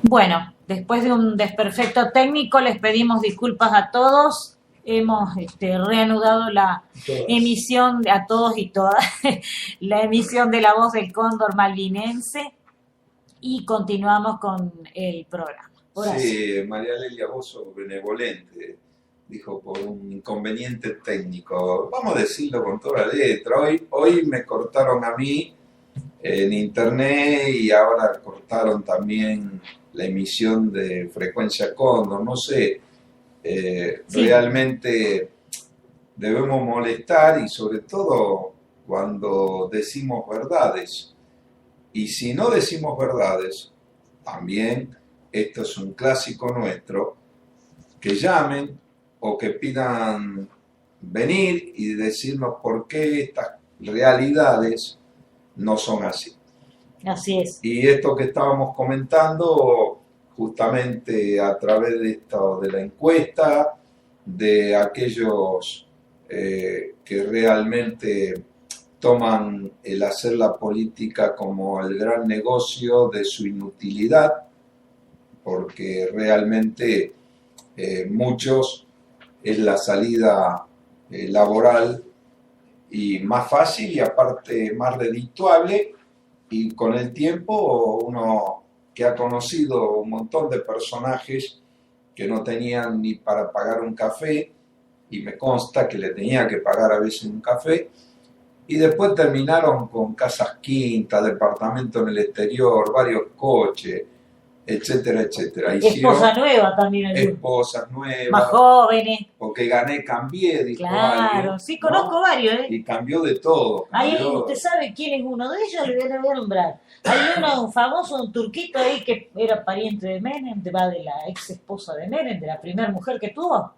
Bueno, después de un desperfecto técnico, les pedimos disculpas a todos. Hemos reanudado la emisión a todos y todas, la emisión de La Voz del Cóndor Malvinense y continuamos con el programa. Sí, María Lelia, vos sos benevolente, dijo, por un inconveniente técnico. Vamos a decirlo con toda la letra. Hoy me cortaron a mí en internet y ahora cortaron también la emisión de Frecuencia Cóndor. No sé, sí. Realmente debemos molestar y sobre todo cuando decimos verdades. Y si no decimos verdades, también esto es un clásico nuestro, que llamen o que pidan venir y decirnos por qué estas realidades no son así. Así es. Y esto que estábamos comentando, justamente a través de esto, de la encuesta, de aquellos que realmente toman el hacer la política como el gran negocio de su inutilidad, porque realmente muchos es la salida laboral y más fácil y aparte más redituable, y con el tiempo uno que ha conocido un montón de personajes que no tenían ni para pagar un café, y me consta que le tenía que pagar a veces un café, y después terminaron con casas quintas, departamentos en el exterior, varios coches, etcétera, etcétera. Esposa nueva también. Esposas nuevas. Más jóvenes. Porque gané, cambié, dijo Claro, alguien, sí, conozco, ¿no? Varios, ¿eh? Y cambió de todo. Ahí usted sabe quién es uno de ellos, le voy a nombrar. Hay un famoso, un turquito ahí que era pariente de Menem, de la ex esposa de Menem, de la primera mujer que tuvo.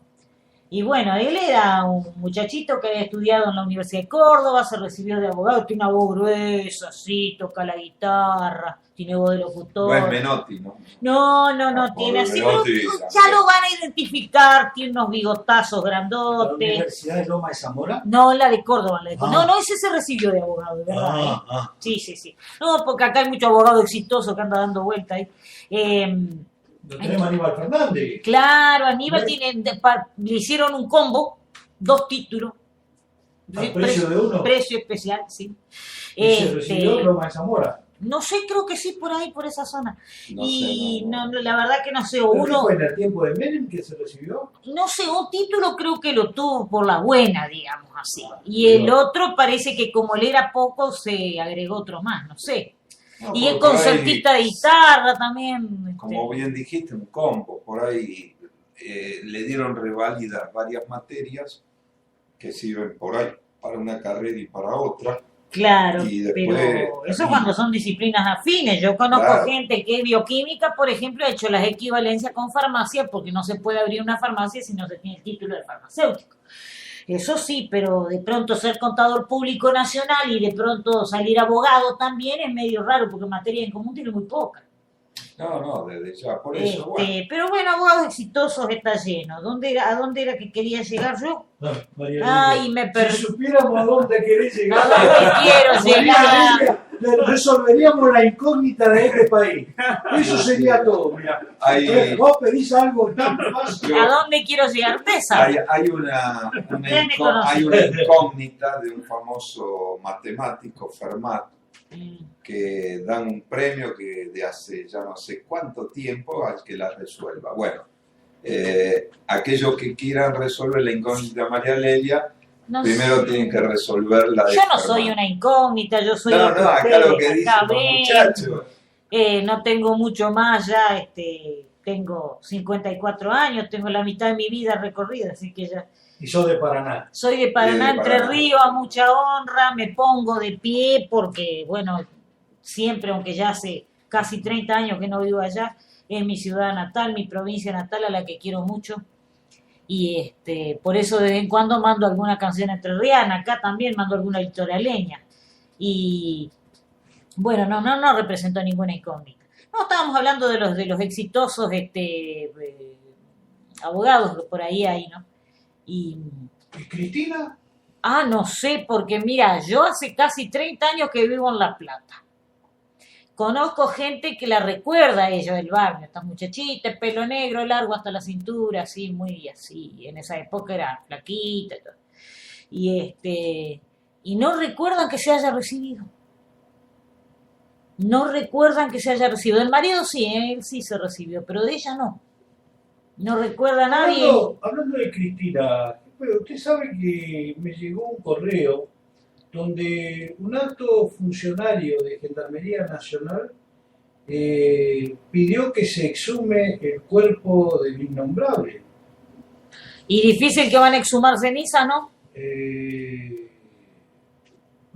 Y bueno, él era un muchachito que había estudiado en la Universidad de Córdoba, se recibió de abogado, tiene una voz gruesa, así, toca la guitarra, tiene voz de locutor. No es Menotti, ¿no? No, tiene así, pero ya lo van a identificar, tiene unos bigotazos grandotes. ¿La Universidad de Loma de Zamora? No, la de Córdoba. No, ese se recibió de abogado, de verdad. Sí. No, porque acá hay mucho abogado exitoso que anda dando vuelta ahí. Lo tenemos a Aníbal Fernández. Claro, Aníbal le hicieron un combo, 2 títulos. ¿Al precio de uno? Precio especial, sí. ¿Y se recibió Loma de Zamora? No sé, creo que sí, por ahí, por esa zona. No y sé, no, la verdad que no sé. ¿Pero uno. qué fue en el tiempo de Menem que se recibió? No sé, un título creo que lo tuvo por la buena, digamos así. Y el otro parece que como le era poco, se agregó otro más, no sé. No, y es concertista de guitarra también. Como bien dijiste, un combo. Por ahí le dieron reválidas varias materias que sirven por ahí para una carrera y para otra. Claro, pero eso cuando son disciplinas afines. Yo conozco gente que es bioquímica, por ejemplo, ha hecho las equivalencias con farmacia porque no se puede abrir una farmacia si no se tiene el título de farmacéutico. Eso sí, pero de pronto ser contador público nacional y de pronto salir abogado también es medio raro porque materia en común tiene muy poca. No, desde ya, por eso. Pero bueno, abogados exitosos está lleno. ¿A dónde era que quería llegar yo? Ay, me perdí. Si supiéramos a dónde querés llegar, a dónde quiero llegar, resolveríamos la incógnita de este país. Eso sería todo, mira. Vos pedís algo tan fácil. ¿A dónde quiero llegar? Hay una incógnita de un famoso matemático, Fermat, que dan un premio que de hace ya no sé cuánto tiempo al que la resuelva. Bueno, aquellos que quieran resolver la incógnita de María Lelia, primero tienen que resolver la de Yo no Fermat. soy una incógnita, yo soy... acá lo que dicen los muchachos. No tengo mucho más ya, tengo 54 años, tengo la mitad de mi vida recorrida, así que ya... Y sos de Paraná. Soy de Paraná, Entre Ríos, a mucha honra, me pongo de pie porque, bueno, siempre, aunque ya hace casi 30 años que no vivo allá, es mi ciudad natal, mi provincia natal, a la que quiero mucho. Y por eso de vez en cuando mando alguna canción entrerriana, acá también mando alguna litoraleña. Y bueno, no represento ninguna incógnita. No, estábamos hablando de los exitosos abogados que por ahí hay, ¿no? ¿Y Cristina? No sé, porque mira, yo hace casi 30 años que vivo en La Plata. conozco gente que la recuerda a ella del barrio, esta muchachita, el pelo negro, largo hasta la cintura, así, muy así, en esa época era flaquita y todo. Y no recuerdan que se haya recibido. No recuerdan que se haya recibido. El marido sí, él sí se recibió, pero de ella no. No recuerda a nadie. Hablando de Cristina, bueno, usted sabe que me llegó un correo donde un alto funcionario de Gendarmería Nacional pidió que se exhume el cuerpo del innombrable. Y difícil que van a exhumar ceniza, ¿no? Es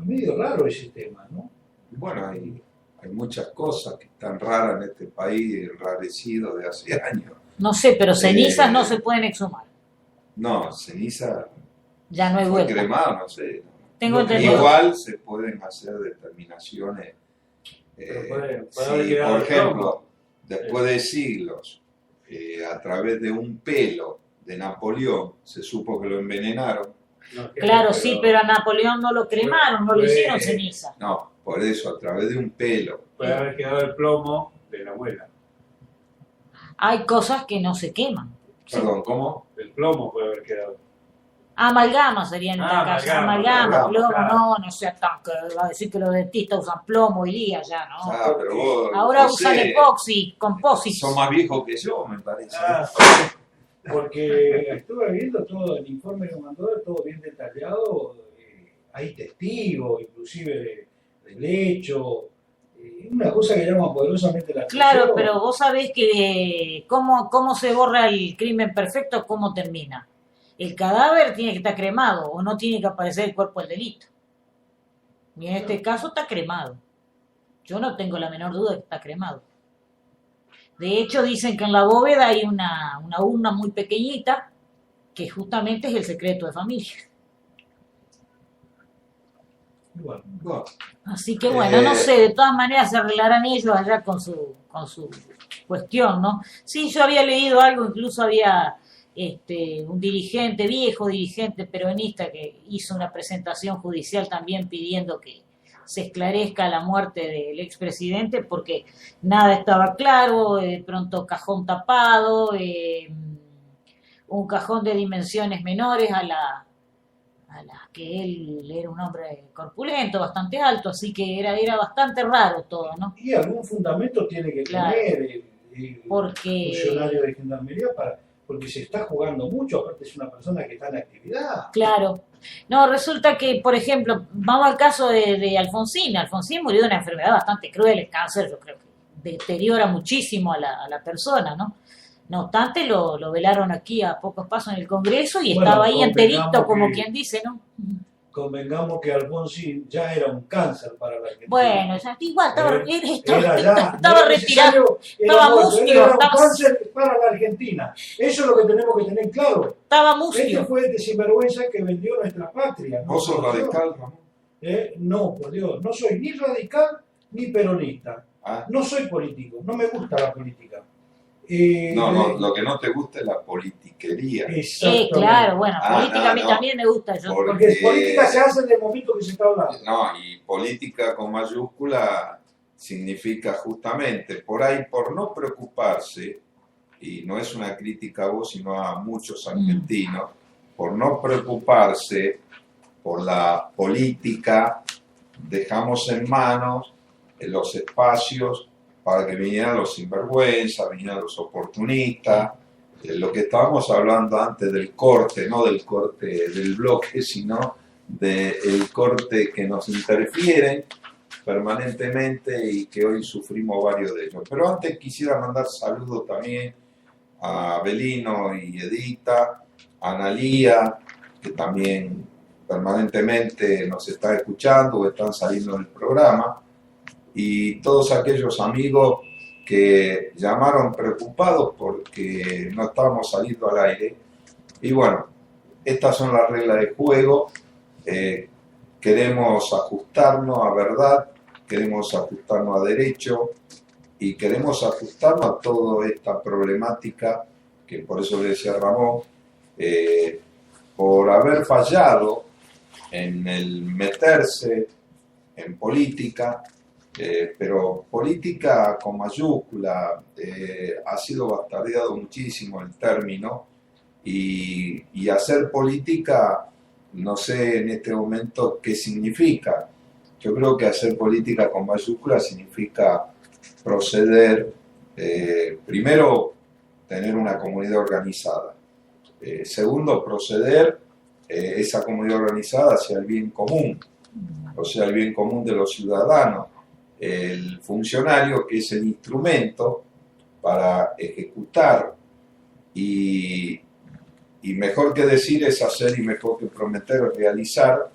medio raro ese tema, ¿no? Bueno, hay muchas cosas que están raras en este país, enrarecido de hace años. No sé, pero cenizas no se pueden exhumar. No, ceniza Ya no hay fue vuelta. cremado, no sé. Tengo entendido. Igual se pueden hacer determinaciones. Puede Si, haber quedado por el ejemplo, plomo. después de siglos, a través de un pelo de Napoleón, se supo que lo envenenaron. No, Claro, sí, pero a Napoleón no lo cremaron, no lo hicieron ceniza. No, por eso, a través de un pelo. puede haber quedado el plomo de la abuela. Hay cosas que no se queman. Perdón, ¿cómo? El plomo puede haber quedado. Amalgama sería en esta casa. Amalgama, plomo, claro. no sea tan que va a decir que los dentistas usan plomo hoy día ya, ¿no? Ah, pero vos, Ahora no usan sé, epoxi, composites. son más viejos que yo, me parece. Porque estuve viendo todo el informe que mandó, todo bien detallado. Hay testigos, inclusive del hecho. Una cosa que llama poderosamente la atención. Claro, pero vos sabés que cómo se borra el crimen perfecto, cómo termina. El cadáver tiene que estar cremado o no tiene que aparecer el cuerpo del delito. Y en este caso está cremado. Yo no tengo la menor duda de que está cremado. De hecho, dicen que en la bóveda hay una urna muy pequeñita que justamente es el secreto de familia. Bueno, Bueno, Así que bueno, no sé, de todas maneras se arreglarán ellos allá con su cuestión, ¿no? Sí, yo había leído algo, incluso había un viejo dirigente peronista que hizo una presentación judicial también pidiendo que se esclarezca la muerte del expresidente porque nada estaba claro, de pronto cajón tapado, un cajón de dimensiones menores a la que él era un hombre corpulento, bastante alto, así que era bastante raro todo, ¿no? y algún fundamento tiene que Claro. tener el Porque, funcionario de Gendarmería porque se está jugando mucho, aparte es una persona que está en actividad. claro, no, resulta que, por ejemplo, vamos al caso de Alfonsín. Alfonsín murió de una enfermedad bastante cruel, el cáncer, yo creo que deteriora muchísimo a la persona, ¿no? No obstante, lo velaron aquí a pocos pasos en el Congreso y Bueno, estaba ahí enterito, convengamos como que- quien dice, ¿no? Convengamos que Alfonsín ya era un cáncer para la Argentina. Bueno, ya igual, estaba Era ya, estaba no era retirado, necesario, estaba muerto, mustio, era un estaba- cáncer para la Argentina. Eso es lo que tenemos que tener claro. estaba Este mustio. fue el sinvergüenza que vendió nuestra patria. ¿No? ¿Vos sos radical, Ramón? No, por Dios, no soy ni radical ni peronista. Ah, No soy político, no me gusta la política. no, lo que no te gusta es la politiquería. Exactamente. Claro, bueno, política a mí no. también me gusta. Yo, Porque política se hace en el momento que se está hablando. No, y política con mayúscula significa justamente, por ahí, por no preocuparse, y no es una crítica a vos, sino a muchos argentinos, por no preocuparse por la política, dejamos en manos los espacios para que vinieran los sinvergüenzas, vinieran los oportunistas, lo que estábamos hablando antes del corte, no del corte del bloque, sino del corte que nos interfieren permanentemente y que hoy sufrimos varios de ellos. Pero antes quisiera mandar saludos también a Belino y Edita, a Analía, que también permanentemente nos está escuchando o están saliendo del programa, y todos aquellos amigos que llamaron preocupados porque no estábamos saliendo al aire. Y bueno, estas son las reglas de juego. Queremos ajustarnos a verdad, queremos ajustarnos a derecho y queremos ajustarnos a toda esta problemática que, por eso le decía Ramón, por haber fallado en el meterse en política, Pero política con mayúscula, ha sido bastardeado muchísimo el término y hacer política, no sé en este momento qué significa. Yo creo que hacer política con mayúscula significa proceder, primero, tener una comunidad organizada. Segundo, proceder esa comunidad organizada hacia el bien común, o sea, el bien común de los ciudadanos. El funcionario, que es el instrumento para ejecutar, y mejor que decir es hacer, y mejor que prometer es realizar.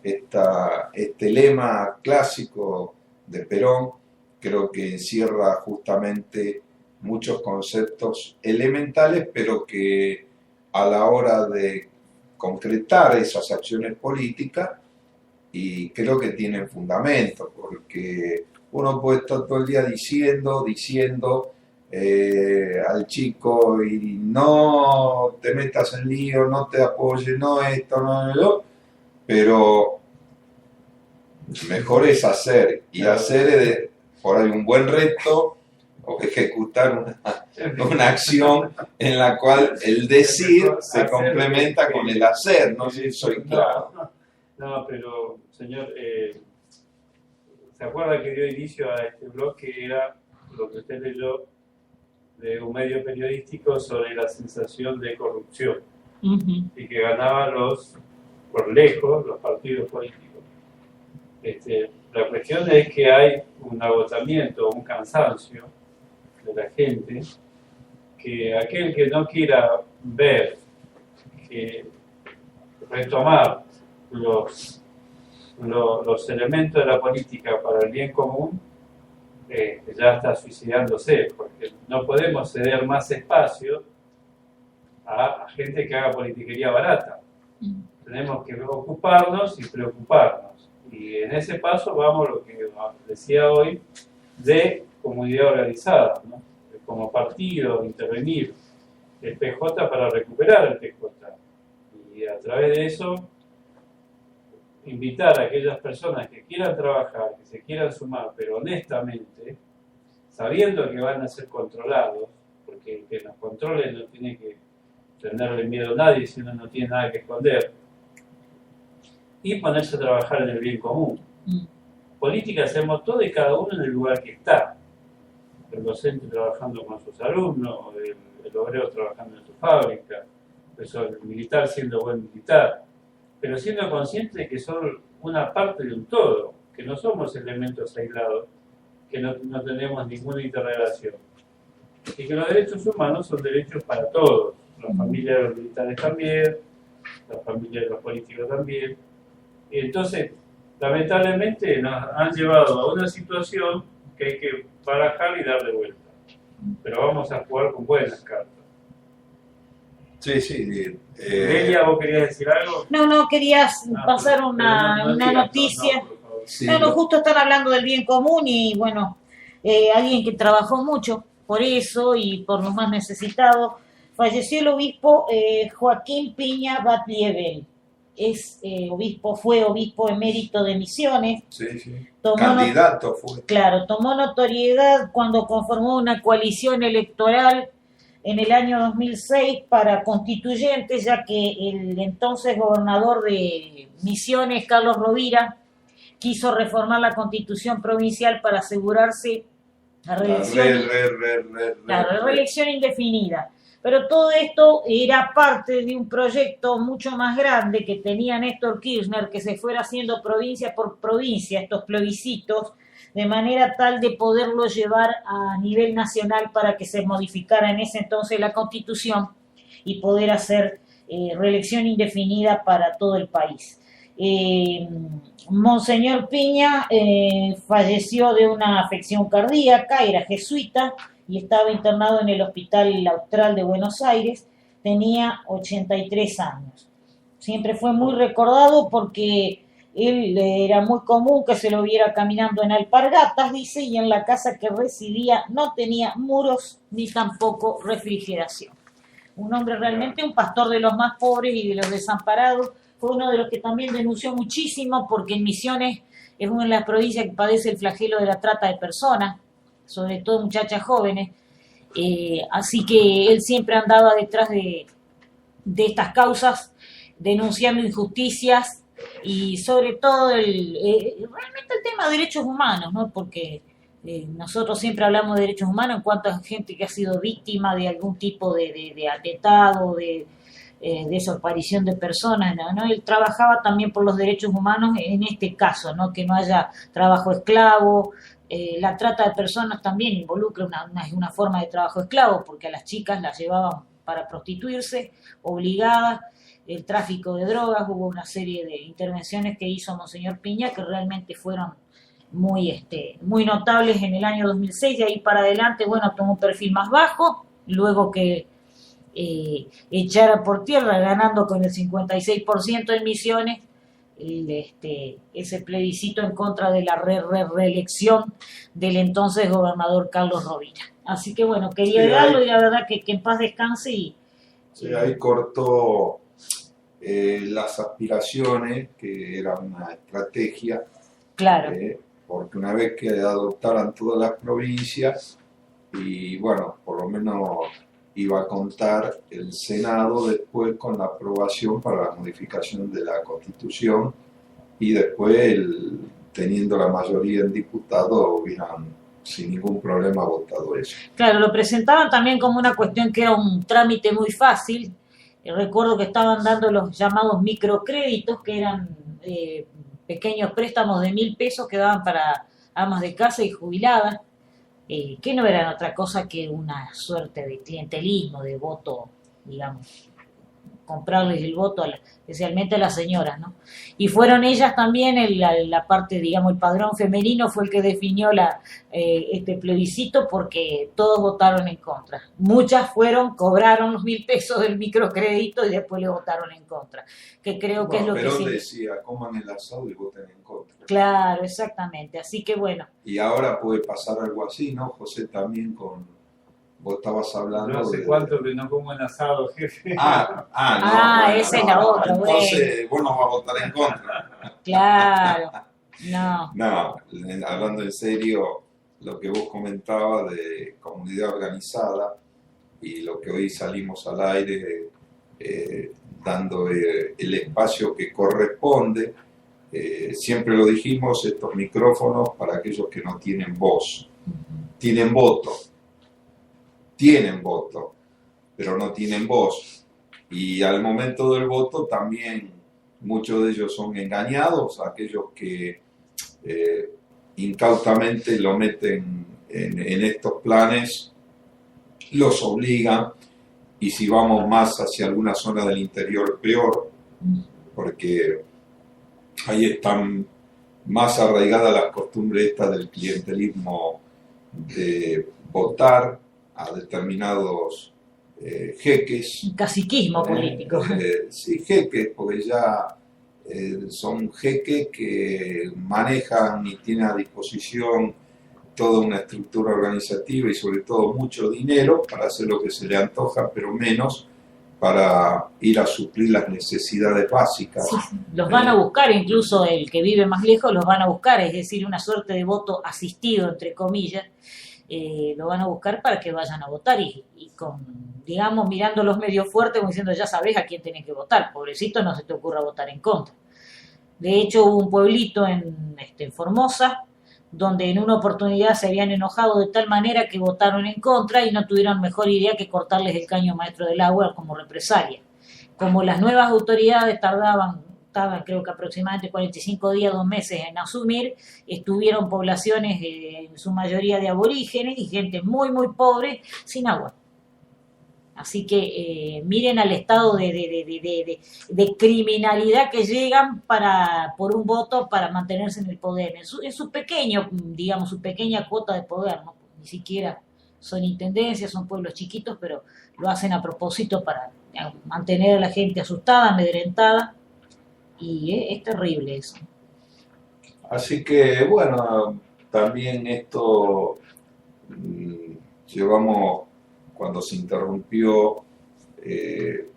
Este lema clásico de Perón creo que encierra justamente muchos conceptos elementales, pero que a la hora de concretar esas acciones políticas, y creo que tienen fundamento, porque uno puede estar todo el día diciendo al chico, y no te metas en lío, no te apoyes, no esto, no lo, pero mejor es hacer, y hacer es por ahí un buen reto, o ejecutar una acción en la cual el decir se complementa con el hacer. No sé si soy claro. No, pero señor, ¿se acuerda que dio inicio a este blog, que era lo que usted leyó de un medio periodístico sobre la sensación de corrupción? Y que ganaban por lejos, los partidos políticos. La cuestión es que hay un agotamiento, un cansancio de la gente, que aquel que no quiera ver, que retomar los elementos de la política para el bien común, ya está suicidándose, porque no podemos ceder más espacio a gente que haga politiquería barata. Tenemos que ocuparnos y preocuparnos. Y en ese paso vamos lo que decía hoy de comunidad organizada, ¿no? Como partido, intervenir el PJ para recuperar el PJ. Y a través de eso invitar a aquellas personas que quieran trabajar, que se quieran sumar, pero honestamente, sabiendo que van a ser controlados, porque el que nos controle no tiene que tenerle miedo a nadie, si uno no tiene nada que esconder, y ponerse a trabajar en el bien común. Política hacemos todo y cada uno en el lugar que está. El docente trabajando con sus alumnos, el obrero trabajando en su fábrica, el militar siendo buen militar, pero siendo consciente de que son una parte de un todo, que no somos elementos aislados, que no tenemos ninguna interrelación, y que los derechos humanos son derechos para todos, la familia de los militares también, la familia de los políticos también. Y entonces, lamentablemente, nos han llevado a una situación que hay que barajar y darle vuelta. Pero vamos a jugar con buenas cartas. Sí, sí. Delia, ¿vos querías decir algo? No, querías pasar una noticia. Sí, No, justo están hablando del bien común y bueno, alguien que trabajó mucho por eso y por los más necesitados. Falleció el obispo Joaquín Piña Batliebel. Fue obispo emérito de Misiones. Sí, sí. Candidato fue. Claro, tomó notoriedad cuando conformó una coalición electoral en el año 2006 para constituyentes, ya que el entonces gobernador de Misiones, Carlos Rovira, quiso reformar la constitución provincial para asegurarse la reelección indefinida. Pero todo esto era parte de un proyecto mucho más grande que tenía Néstor Kirchner, que se fuera haciendo provincia por provincia estos plebiscitos, de manera tal de poderlo llevar a nivel nacional para que se modificara en ese entonces la Constitución y poder hacer reelección indefinida para todo el país. Monseñor Piña falleció de una afección cardíaca, era jesuita y estaba internado en el Hospital Austral de Buenos Aires, tenía 83 años. Siempre fue muy recordado porque él era muy común que se lo viera caminando en alpargatas, dice, y en la casa que residía no tenía muros ni tampoco refrigeración. Un hombre realmente, un pastor de los más pobres y de los desamparados, fue uno de los que también denunció muchísimo porque en Misiones es una de las provincias que padece el flagelo de la trata de personas, sobre todo muchachas jóvenes, así que él siempre andaba detrás de estas causas, denunciando injusticias y sobre todo realmente el tema de derechos humanos, ¿no? Porque nosotros siempre hablamos de derechos humanos en cuanto a gente que ha sido víctima de algún tipo de atentado, de desaparición de personas, ¿no? Él trabajaba también por los derechos humanos en este caso, ¿no? Que no haya trabajo esclavo. La trata de personas también involucra una forma de trabajo esclavo, porque a las chicas las llevaban para prostituirse, obligadas, el tráfico de drogas, hubo una serie de intervenciones que hizo Monseñor Piña que realmente fueron muy notables en el año 2006, de ahí para adelante, bueno, tomó un perfil más bajo, luego que echara por tierra, ganando con el 56% en Misiones, ese plebiscito en contra de la reelección del entonces gobernador Carlos Rovira. Así que bueno, quería darlo y la verdad que en paz descanse. Sí, ahí cortó las aspiraciones, que era una estrategia, claro, porque una vez que adoptaran todas las provincias, y bueno, por lo menos iba a contar el Senado después con la aprobación para la modificación de la Constitución, y después, teniendo la mayoría en diputados, hubieran sin ningún problema votado eso. Claro, lo presentaban también como una cuestión que era un trámite muy fácil. Recuerdo que estaban dando los llamados microcréditos, que eran pequeños préstamos de 1.000 pesos que daban para amas de casa y jubiladas, que no eran otra cosa que una suerte de clientelismo, de voto, digamos, comprarles el voto, especialmente a las señoras, ¿no? Y fueron ellas también, la parte, digamos, el padrón femenino fue el que definió este plebiscito, porque todos votaron en contra. Muchas cobraron los 1.000 pesos del microcrédito y después le votaron en contra, que creo que es lo que Perón sí decía, coman el asado y voten en contra. Claro, exactamente, así que bueno. Y ahora puede pasar algo así, ¿no, José? También vos estabas hablando no sé cuánto que no como en asado, jefe. No, bueno, esa es la otra. Entonces vos no vas a votar en contra. Claro, No, hablando en serio, lo que vos comentabas de comunidad organizada y lo que hoy salimos al aire dando el espacio que corresponde, siempre lo dijimos, estos micrófonos para aquellos que no tienen voz, tienen voto, pero no tienen voz. Y al momento del voto también muchos de ellos son engañados, aquellos que incautamente lo meten en estos planes, los obligan, y si vamos más hacia alguna zona del interior, peor, porque ahí están más arraigadas las costumbres estas del clientelismo, de votar a determinados jeques. Un caciquismo político. Sí, jeques, porque ya son jeques que manejan y tienen a disposición toda una estructura organizativa y sobre todo mucho dinero para hacer lo que se le antoja, pero menos para ir a suplir las necesidades básicas. Sí, los van a buscar, incluso el que vive más lejos los van a buscar, es decir, una suerte de voto asistido, entre comillas, lo van a buscar para que vayan a votar y con, digamos, mirando los medios fuertes, como diciendo, ya sabes a quién tenés que votar, pobrecito, no se te ocurra votar en contra. De hecho, hubo un pueblito en Formosa, donde en una oportunidad se habían enojado de tal manera que votaron en contra y no tuvieron mejor idea que cortarles el caño maestro del agua como represalia. Como las nuevas autoridades tardaban creo que aproximadamente 45 días, 2 meses en asumir, estuvieron poblaciones en su mayoría de aborígenes y gente muy, muy pobre sin agua. Así que miren al estado de criminalidad que llegan por un voto para mantenerse en el poder. En su pequeño, digamos, su pequeña cuota de poder, ¿no? Ni siquiera son intendencias, son pueblos chiquitos, pero lo hacen a propósito para mantener a la gente asustada, amedrentada, y es terrible eso. Así que, bueno, también esto llevamos, cuando se interrumpió,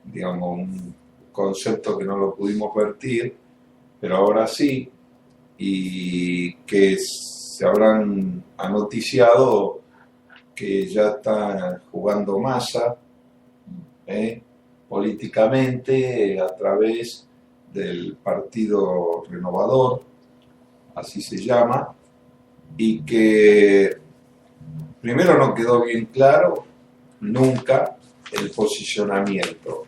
digamos, un concepto que no lo pudimos vertir, pero ahora sí, y que se habrán anoticiado que ya está jugando Massa políticamente a través del Partido Renovador, así se llama, y que primero no quedó bien claro nunca el posicionamiento,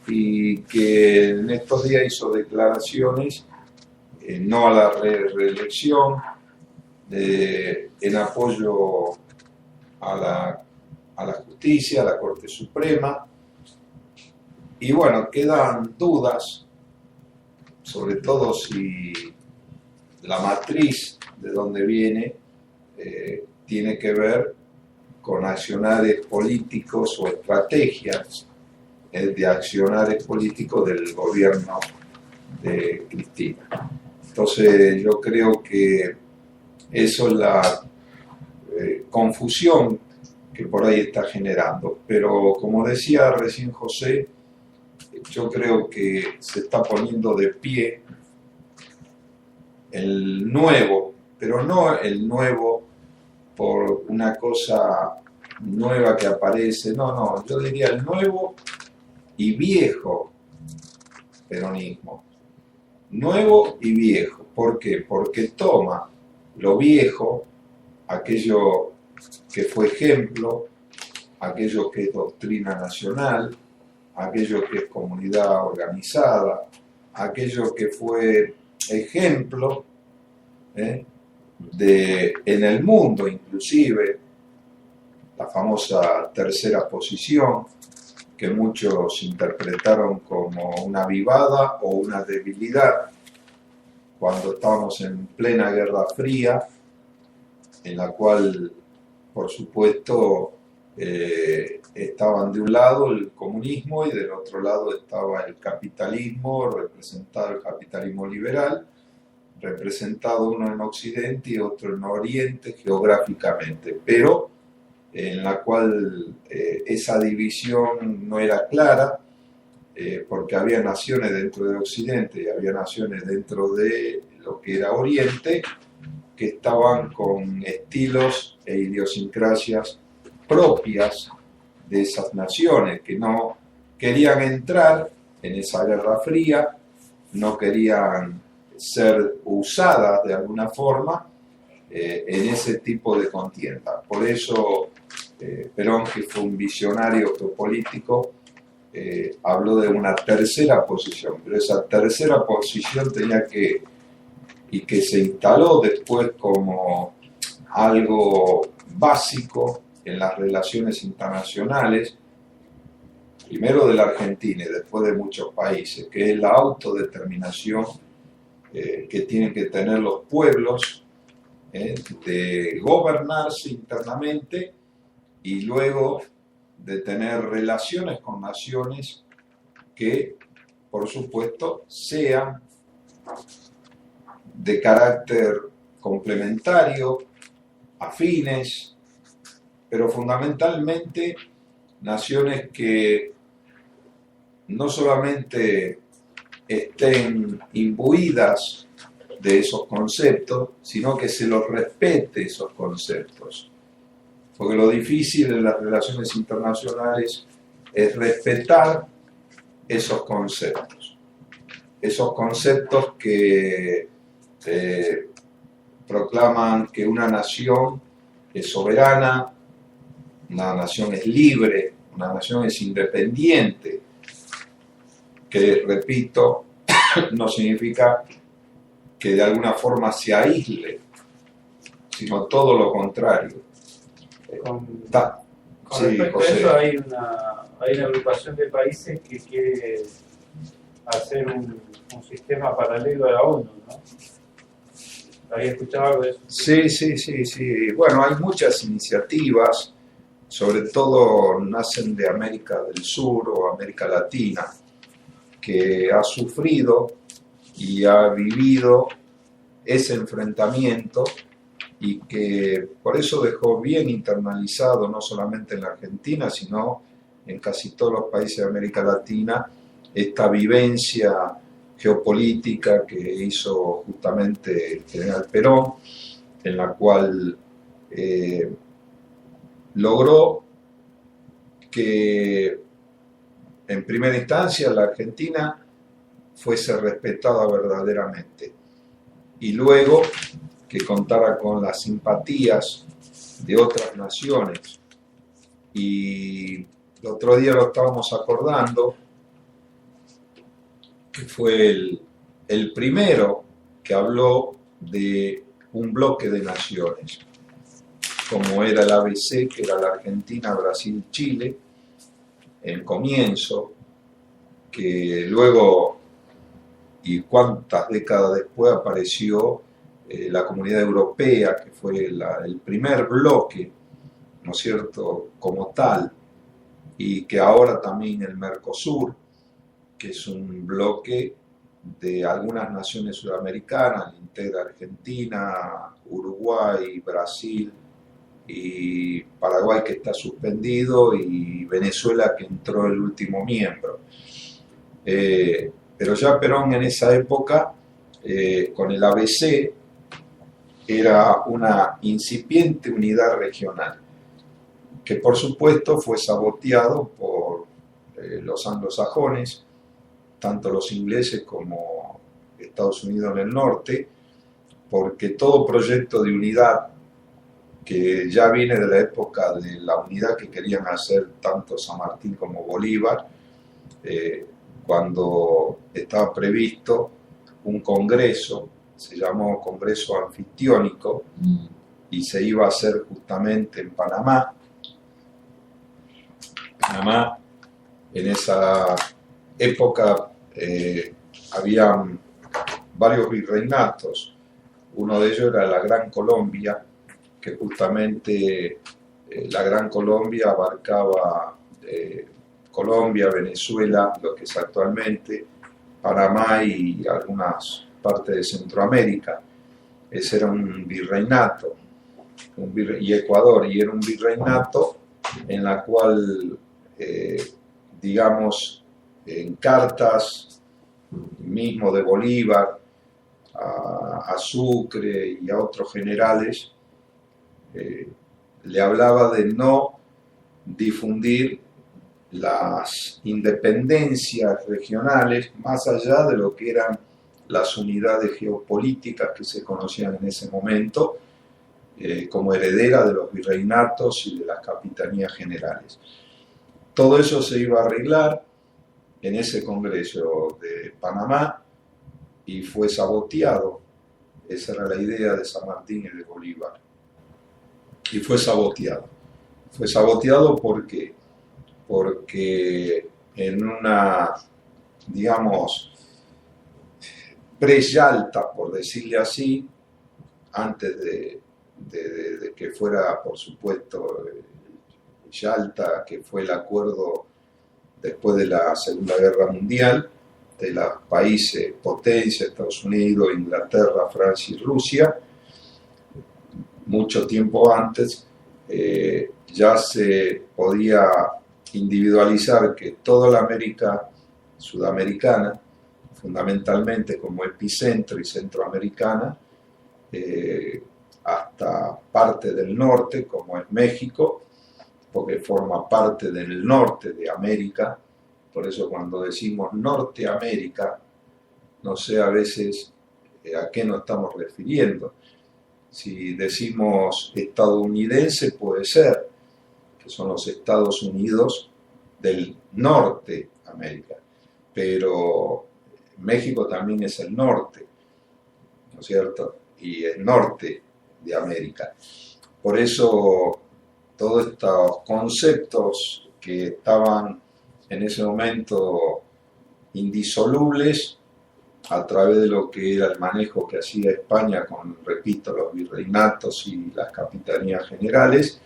y que en estos días hizo declaraciones no a la reelección, en apoyo a la justicia, a la Corte Suprema, y bueno, quedan dudas, sobre todo si la matriz de donde viene tiene que ver con accionarios políticos o estrategias de accionarios políticos del gobierno de Cristina. Entonces yo creo que eso es la confusión que por ahí está generando. Pero como decía recién José, yo creo que se está poniendo de pie el nuevo, pero no el nuevo por una cosa nueva que aparece, no, yo diría el nuevo y viejo peronismo. Nuevo y viejo. ¿Por qué? Porque toma lo viejo, aquello que fue ejemplo, aquello que es doctrina nacional, aquello que es comunidad organizada, aquello que fue ejemplo en el mundo, inclusive la famosa tercera posición, que muchos interpretaron como una vivada o una debilidad, cuando estábamos en plena Guerra Fría, en la cual, por supuesto, estaban de un lado el comunismo y del otro lado estaba el capitalismo, representado el capitalismo liberal, representado uno en Occidente y otro en Oriente geográficamente, pero en la cual esa división no era clara, porque había naciones dentro de Occidente y había naciones dentro de lo que era Oriente, que estaban con estilos e idiosincrasias propias de esas naciones, que no querían entrar en esa Guerra Fría, no querían ser usadas de alguna forma en ese tipo de contienda. Por eso Perón, que fue un visionario geopolítico, habló de una tercera posición, pero esa tercera posición tenía que, y que se instaló después como algo básico en las relaciones internacionales, primero de la Argentina y después de muchos países, que es la autodeterminación que tienen que tener los pueblos de gobernarse internamente y luego de tener relaciones con naciones que, por supuesto, sean de carácter complementario, afines, pero fundamentalmente naciones que no solamente estén imbuidas de esos conceptos, sino que se los respete esos conceptos. Porque lo difícil en las relaciones internacionales es respetar esos conceptos que proclaman que una nación es soberana, una nación es libre, una nación es independiente, que, repito, no significa que de alguna forma se aísle, sino todo lo contrario. Con Sí, respecto José. a eso, hay una agrupación de países que quiere hacer un sistema paralelo a la ONU, ¿no? ¿Había escuchado algo de eso? Sí. Bueno, hay muchas iniciativas, sobre todo nacen de América del Sur o América Latina, que ha sufrido y ha vivido ese enfrentamiento y que por eso dejó bien internalizado, no solamente en la Argentina, sino en casi todos los países de América Latina, esta vivencia geopolítica que hizo justamente el general Perón, en la cual logró que en primera instancia la Argentina fuese respetada verdaderamente y luego que contara con las simpatías de otras naciones. Y el otro día lo estábamos acordando, que fue el primero que habló de un bloque de naciones, como era el ABC, que era la Argentina, Brasil, Chile, en comienzo, que luego, y cuántas décadas después, apareció la Comunidad Europea, que fue el primer bloque, ¿no es cierto?, como tal, y que ahora también el Mercosur, que es un bloque de algunas naciones sudamericanas, integra Argentina, Uruguay, Brasil y Paraguay, que está suspendido, y Venezuela, que entró el último miembro. Pero ya Perón en esa época, con el ABC, era una incipiente unidad regional, que por supuesto fue saboteado por los anglosajones, tanto los ingleses como Estados Unidos en el norte, porque todo proyecto de unidad que ya viene de la época de la unidad que querían hacer tanto San Martín como Bolívar, cuando estaba previsto un congreso, se llamó Congreso Anfictiónico, y se iba a hacer justamente en Panamá. Panamá, en esa época habían varios virreinatos, uno de ellos era la Gran Colombia, que justamente la Gran Colombia abarcaba Colombia, Venezuela, lo que es actualmente Panamá y algunas partes de Centroamérica. Ese era un virreinato, y Ecuador, y era un virreinato en la cual, digamos, en cartas mismo de Bolívar a Sucre y a otros generales, le hablaba de no difundir las independencias regionales más allá de lo que eran las unidades geopolíticas que se conocían en ese momento, como heredera de los virreinatos y de las capitanías generales. Todo eso se iba a arreglar en ese Congreso de Panamá y fue saboteado. Esa era la idea de San Martín y de Bolívar. Y fue saboteado. Fue saboteado porque en una, digamos, pre-Yalta, por decirle así, antes de que fuera, por supuesto, Yalta, que fue el acuerdo después de la Segunda Guerra Mundial, de los países potencia, Estados Unidos, Inglaterra, Francia y Rusia, mucho tiempo antes, ya se podía individualizar que toda la América sudamericana, fundamentalmente como epicentro y centroamericana, hasta parte del norte, como es México, porque forma parte del norte de América. Por eso cuando decimos Norteamérica, no sé a veces a qué nos estamos refiriendo. Si decimos estadounidense, puede ser que son los Estados Unidos del norte de América, pero México también es el norte, ¿no es cierto? Y el norte de América. Por eso todos estos conceptos que estaban en ese momento indisolubles, a través de lo que era el manejo que hacía España con, repito, los virreinatos y las capitanías generales,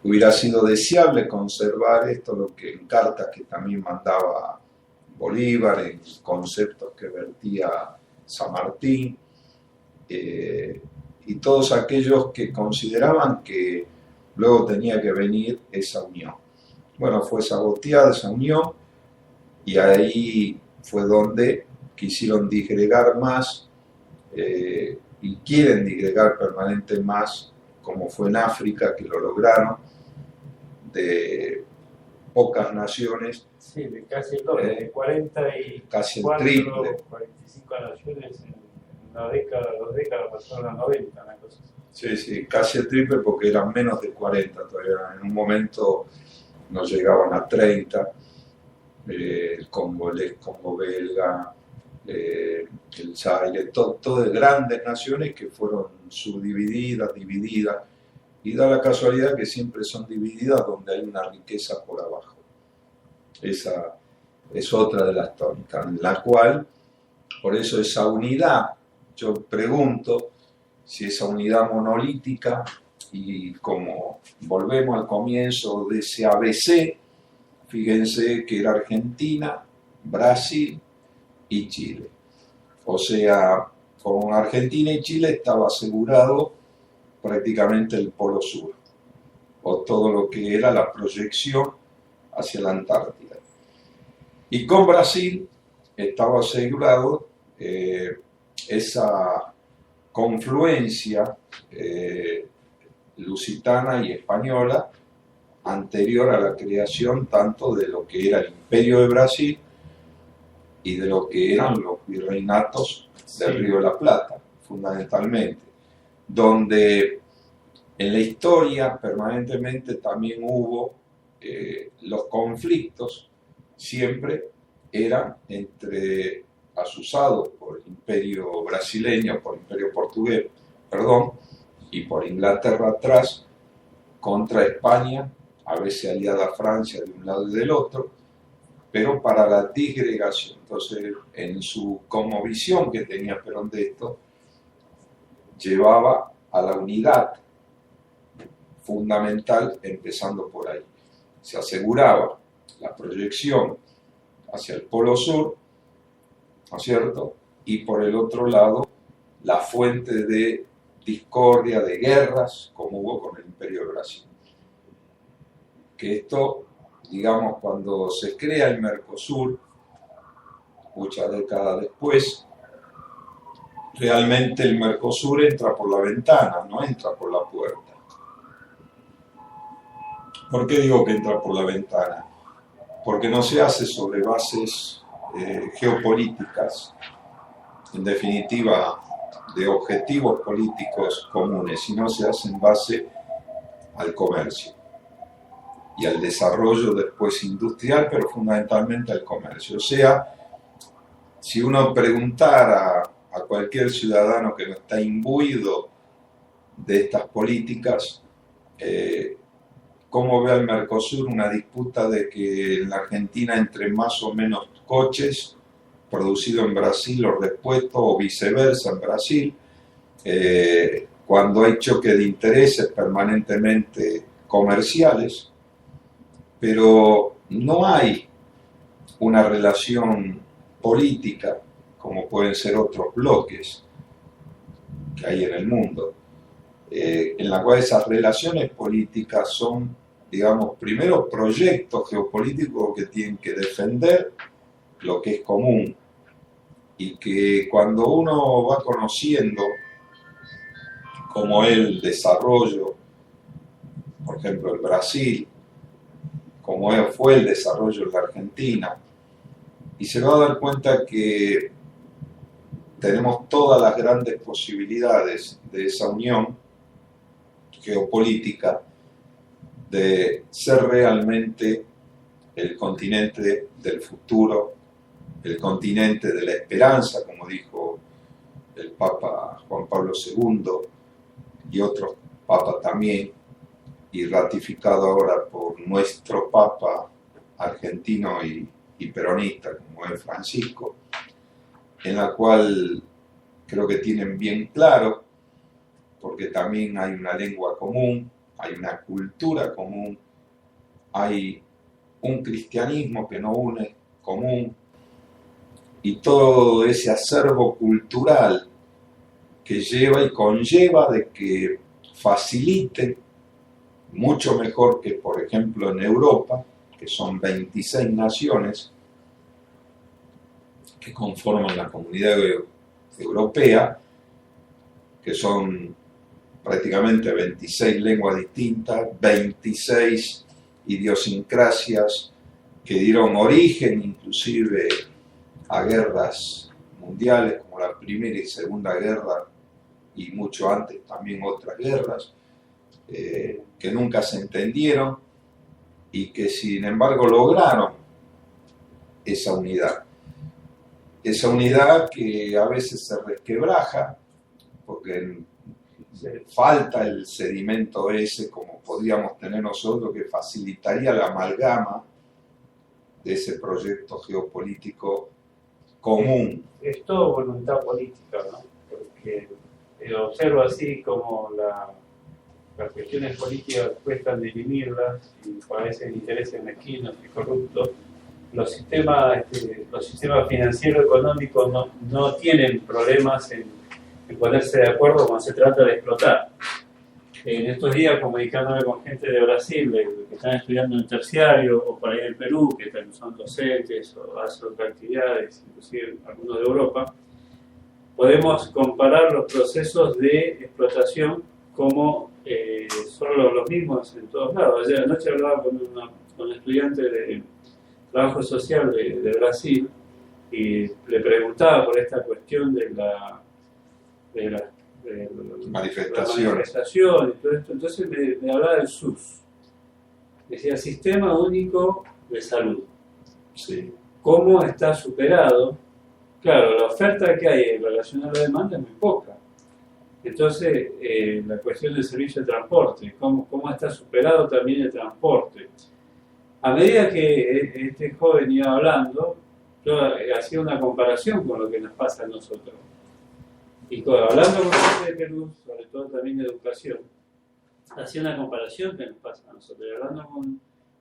hubiera sido deseable conservar esto, lo que en cartas que también mandaba Bolívar, en conceptos que vertía San Martín, y todos aquellos que consideraban que luego tenía que venir esa unión. Bueno, fue saboteada esa unión y ahí fue donde quisieron disgregar más y quieren disgregar permanente más, como fue en África, que lo lograron, de pocas naciones, Sí, de casi el doble, de 44, casi el triple. 45 naciones en una década, 2 décadas, pasaron a 90, una cosa así. Sí, sí, casi el triple porque eran menos de 40 todavía. En un momento no llegaban a 30. El Congo belga, el Zaire, todo de grandes naciones que fueron subdivididas, divididas, y da la casualidad que siempre son divididas donde hay una riqueza por abajo. Esa es otra de las tónicas, en la cual, por eso esa unidad, yo pregunto si esa unidad monolítica, y como volvemos al comienzo de ese ABC, fíjense que era Argentina, Brasil y Chile. O sea, con Argentina y Chile estaba asegurado prácticamente el Polo Sur, o todo lo que era la proyección hacia la Antártida. Y con Brasil estaba asegurado esa confluencia lusitana y española anterior a la creación tanto de lo que era el Imperio de Brasil y de lo que eran los virreinatos del Río de la Plata, fundamentalmente, donde en la historia permanentemente también hubo los conflictos, siempre eran entre asusados por el Imperio brasileño, por el Imperio portugués, perdón, y por Inglaterra atrás, contra España, a veces aliada a Francia de un lado y del otro, pero para la disgregación. Entonces, en su cosmovisión que tenía Perón de esto, llevaba a la unidad fundamental, empezando por ahí. Se aseguraba la proyección hacia el Polo Sur, ¿no es cierto? Y por el otro lado, la fuente de discordia, de guerras, como hubo con el Imperio de Brasil. Que esto, digamos, cuando se crea el Mercosur, muchas décadas después, realmente el Mercosur entra por la ventana, no entra por la puerta. ¿Por qué digo que entra por la ventana? Porque no se hace sobre bases geopolíticas, en definitiva, de objetivos políticos comunes, sino se hace en base al comercio y al desarrollo después industrial, pero fundamentalmente al comercio. O sea, si uno preguntara a cualquier ciudadano que no está imbuido de estas políticas, ¿cómo ve al Mercosur una disputa de que en la Argentina entre más o menos coches producidos en Brasil los repuestos o viceversa en Brasil, cuando hay choque de intereses permanentemente comerciales, pero no hay una relación política como pueden ser otros bloques que hay en el mundo, en la cual esas relaciones políticas son, digamos, primero proyectos geopolíticos que tienen que defender lo que es común, y que cuando uno va conociendo cómo es el desarrollo, por ejemplo en Brasil, cómo fue el desarrollo en la Argentina, y se va a dar cuenta que tenemos todas las grandes posibilidades de esa unión geopolítica de ser realmente el continente del futuro, el continente de la esperanza, como dijo el Papa Juan Pablo II y otros papas también, y ratificado ahora por nuestro Papa argentino y peronista, como es Francisco, en la cual creo que tienen bien claro, porque también hay una lengua común, hay una cultura común, hay un cristianismo que nos une común, y todo ese acervo cultural que lleva y conlleva de que facilite mucho mejor que, por ejemplo, en Europa, que son 26 naciones, que conforman la comunidad europea, que son prácticamente 26 lenguas distintas, 26 idiosincrasias que dieron origen inclusive a guerras mundiales como la Primera y Segunda Guerra y mucho antes también otras guerras que nunca se entendieron y que sin embargo lograron esa unidad. Esa unidad que a veces se resquebraja porque falta el sedimento ese como podríamos tener nosotros que facilitaría la amalgama de ese proyecto geopolítico común. Es todo voluntad política, ¿no? Porque observo así como las cuestiones políticas cuestan dirimirlas y parecen intereses mezquinos y corruptos. Los sistemas financieros económicos no tienen problemas en ponerse de acuerdo cuando se trata de explotar. En estos días, comunicándome con gente de Brasil, que están estudiando en terciario, o por ahí en Perú, que son docentes o hacen otras actividades, inclusive algunos de Europa, podemos comparar los procesos de explotación como son los mismos en todos lados. Ayer anoche hablaba con un estudiante de trabajo social de Brasil y le preguntaba por esta cuestión de la manifestación y todo esto. Entonces me hablaba del SUS. Decía Sistema Único de Salud. Sí. ¿Cómo está superado? Claro, la oferta que hay en relación a la demanda es muy poca. Entonces, la cuestión del servicio de transporte, ¿cómo está superado también el transporte? A medida que este joven iba hablando, yo hacía una comparación con lo que nos pasa a nosotros. Y hablando con gente de Perú, sobre todo también de educación, hacía una comparación que nos pasa a nosotros. Y hablando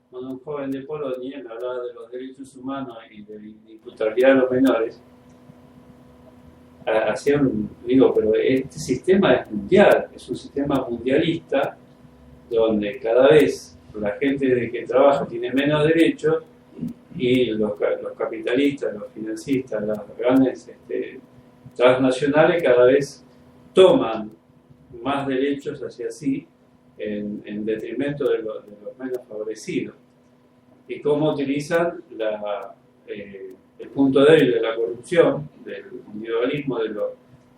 con un joven de Polonia, me hablaba de los derechos humanos y de la imputabilidad de los menores. Pero este sistema es mundial, es un sistema mundialista donde cada vez la gente que trabaja tiene menos derechos y los capitalistas, los financistas, las grandes transnacionales cada vez toman más derechos hacia sí en detrimento de los menos favorecidos. Y cómo utilizan el punto débil de la corrupción, del individualismo,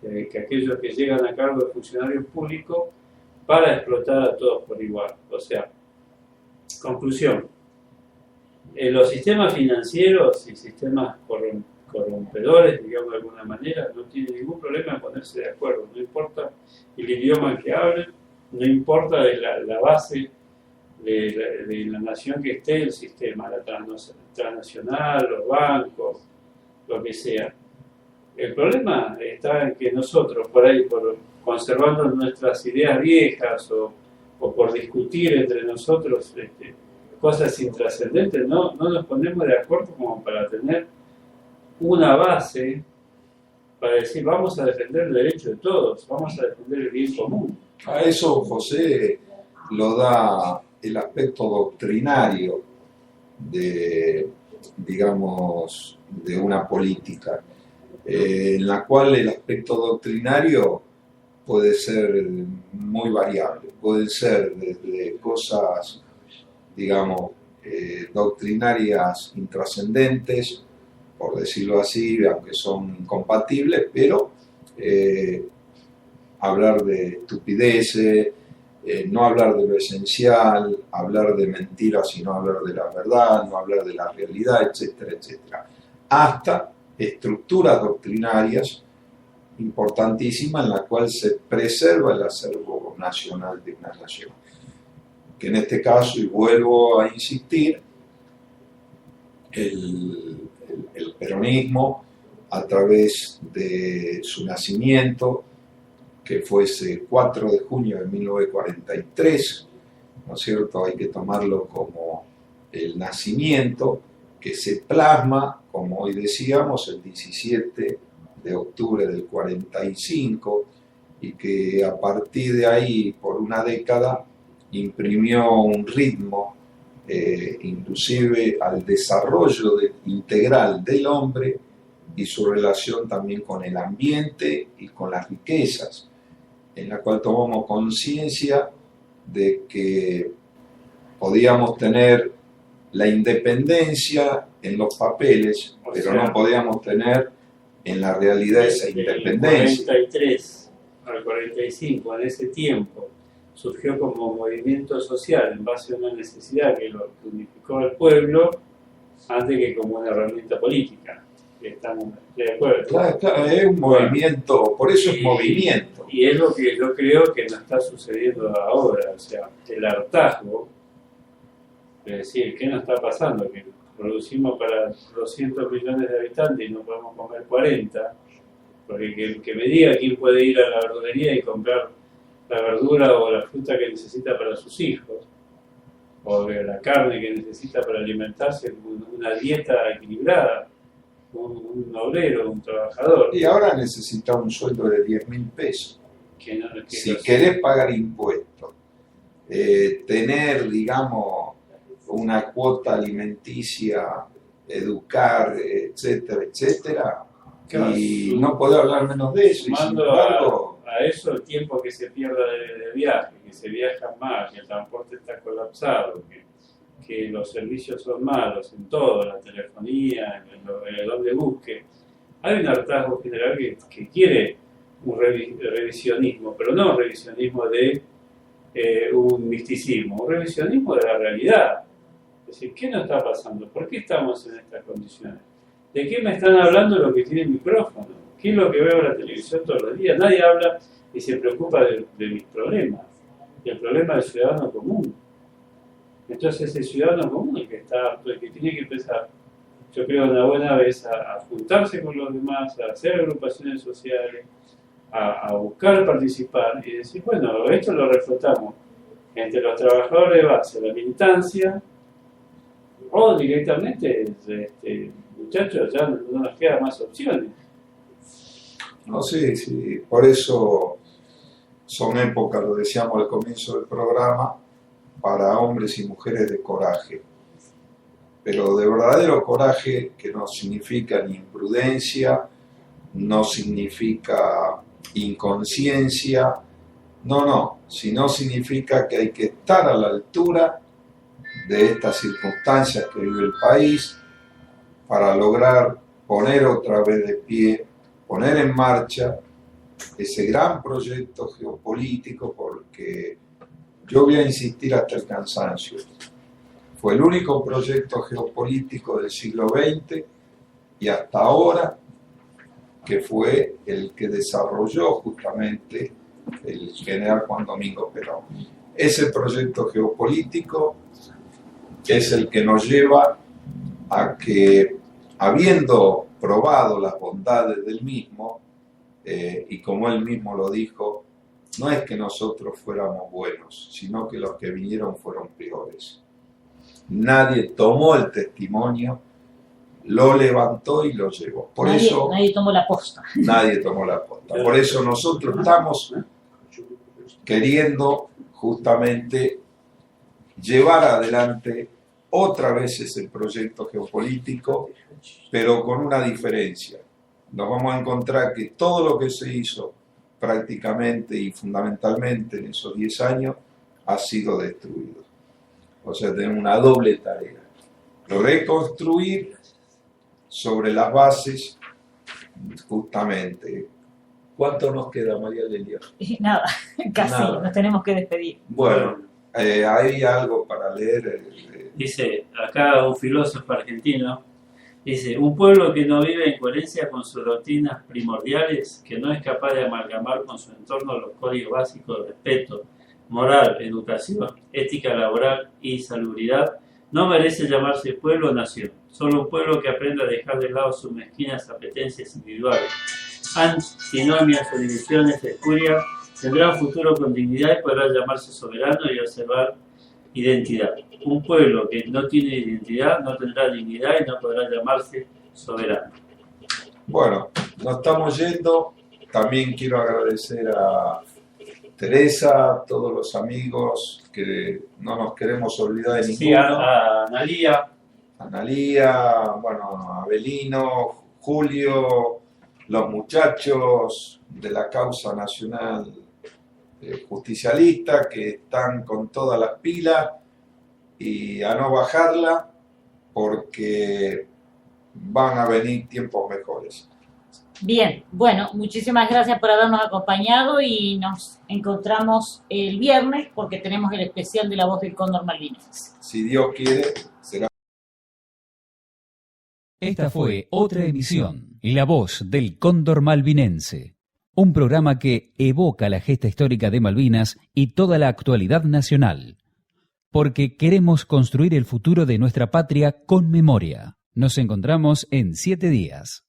de que aquellos que llegan a cargo de funcionarios públicos para explotar a todos por igual. O sea, conclusión, los sistemas financieros y sistemas corrompedores, digamos de alguna manera, no tienen ningún problema en ponerse de acuerdo, no importa el idioma que hablen, no importa la base de la nación que esté el sistema, la transnacional, los bancos, lo que sea. El problema está en que nosotros, por ahí, conservando nuestras ideas viejas o por discutir entre nosotros cosas intrascendentes, no nos ponemos de acuerdo como para tener una base para decir vamos a defender el derecho de todos, vamos a defender el bien común. A eso, José, lo da el aspecto doctrinario de una política, en la cual el aspecto doctrinario puede ser muy variable, puede ser desde cosas, doctrinarias intrascendentes, por decirlo así, aunque son incompatibles, pero hablar de estupideces, no hablar de lo esencial, hablar de mentiras y no hablar de la verdad, no hablar de la realidad, etcétera, etcétera. Hasta estructuras doctrinarias importantísimas en la cual se preserva el acervo nacional de una nación. Que en este caso, y vuelvo a insistir, el peronismo, a través de su nacimiento, que fue ese 4 de junio de 1943, ¿no es cierto? Hay que tomarlo como el nacimiento que se plasma, como hoy decíamos, el 17 de octubre del 45, y que a partir de ahí, por una década, imprimió un ritmo, inclusive al desarrollo integral del hombre, y su relación también con el ambiente y con las riquezas, en la cual tomamos conciencia de que podíamos tener la independencia en los papeles, pero no podíamos tener en la realidad esa independencia. Del 43 al 45, en ese tiempo, surgió como movimiento social en base a una necesidad que lo unificó al pueblo antes que como una herramienta política. Estamos de acuerdo. Claro, es un movimiento, por eso es movimiento. Y es lo que yo creo que no está sucediendo ahora, o sea, el hartazgo, es decir, ¿qué nos está pasando? Que producimos para 200 millones de habitantes y no podemos comer 40, porque que me diga quién puede ir a la verdulería y comprar la verdura o la fruta que necesita para sus hijos, o la carne que necesita para alimentarse, una dieta equilibrada, un obrero, un trabajador. Y ahora necesita un sueldo de 10.000 pesos. Que si querés pagar impuestos, tener, digamos, una cuota alimenticia, educar, etcétera, etcétera, claro, y no puedo hablar menos de eso. Y sin embargo, a eso el tiempo que se pierda de viaje, que se viaja más, que el transporte está colapsado, que los servicios son malos en todo, la telefonía, en donde busque. Hay un hartazgo general que quiere un revisionismo, pero no un revisionismo de un misticismo, un revisionismo de la realidad. Es decir, ¿qué nos está pasando? ¿Por qué estamos en estas condiciones? ¿De qué me están hablando los que tienen micrófono? ¿Qué es lo que veo en la televisión todos los días? Nadie habla y se preocupa de mis problemas, del problema del ciudadano común. Entonces el ciudadano común el que tiene que empezar, yo creo, una buena vez a juntarse con los demás, a hacer agrupaciones sociales, a buscar participar y decir, bueno, esto lo reflotamos entre los trabajadores de base, la militancia, o directamente, muchachos, ya no nos quedan más opciones. No sé, sí, por eso son épocas, lo decíamos al comienzo del programa, para hombres y mujeres de coraje, pero de verdadero coraje, que no significa ni imprudencia, no significa inconsciencia, no, sino significa que hay que estar a la altura de estas circunstancias que vive el país para lograr poner otra vez de pie, poner en marcha ese gran proyecto geopolítico, porque yo voy a insistir hasta el cansancio. Fue el único proyecto geopolítico del siglo XX y hasta ahora que fue el que desarrolló justamente el general Juan Domingo Perón. Ese proyecto geopolítico es el que nos lleva a que, habiendo probado las bondades del mismo, y como él mismo lo dijo, no es que nosotros fuéramos buenos, sino que los que vinieron fueron peores. Nadie tomó el testimonio, lo levantó y lo llevó. Nadie tomó la posta. Nadie tomó la posta. Por eso nosotros estamos queriendo justamente llevar adelante otra vez ese proyecto geopolítico, pero con una diferencia. Nos vamos a encontrar que todo lo que se hizo prácticamente y fundamentalmente en esos 10 años ha sido destruido. O sea, tenemos una doble tarea. Reconstruir sobre las bases, justamente. ¿Cuánto nos queda, María Lelia? Nada, casi, Nada. nos tenemos que despedir. Bueno, hay algo para leer. Dice acá un filósofo argentino, dice, un pueblo que no vive en coherencia con sus doctrinas primordiales, que no es capaz de amalgamar con su entorno los códigos básicos de respeto, moral, educación, ética laboral y salubridad, no merece llamarse pueblo o nación. Solo un pueblo que aprenda a dejar de lado sus mezquinas apetencias individuales, antinomias o divisiones espurias, tendrá un futuro con dignidad y podrá llamarse soberano y observar identidad. Un pueblo que no tiene identidad no tendrá dignidad y no podrá llamarse soberano. Bueno, nos estamos yendo. También quiero agradecer a Teresa, a todos los amigos que no nos queremos olvidar de ninguno. Sí, a Analía. Analía, bueno, a Abelino, julio los muchachos de la causa nacional justicialista que están con todas las pilas y a no bajarla porque van a venir tiempos mejores. Bien, bueno, muchísimas gracias por habernos acompañado y nos encontramos el viernes porque tenemos el especial de La Voz del Cóndor Malvinense. Si Dios quiere, será. Esta fue otra emisión, La Voz del Cóndor Malvinense, un programa que evoca la gesta histórica de Malvinas y toda la actualidad nacional, porque queremos construir el futuro de nuestra patria con memoria. Nos encontramos en 7 días.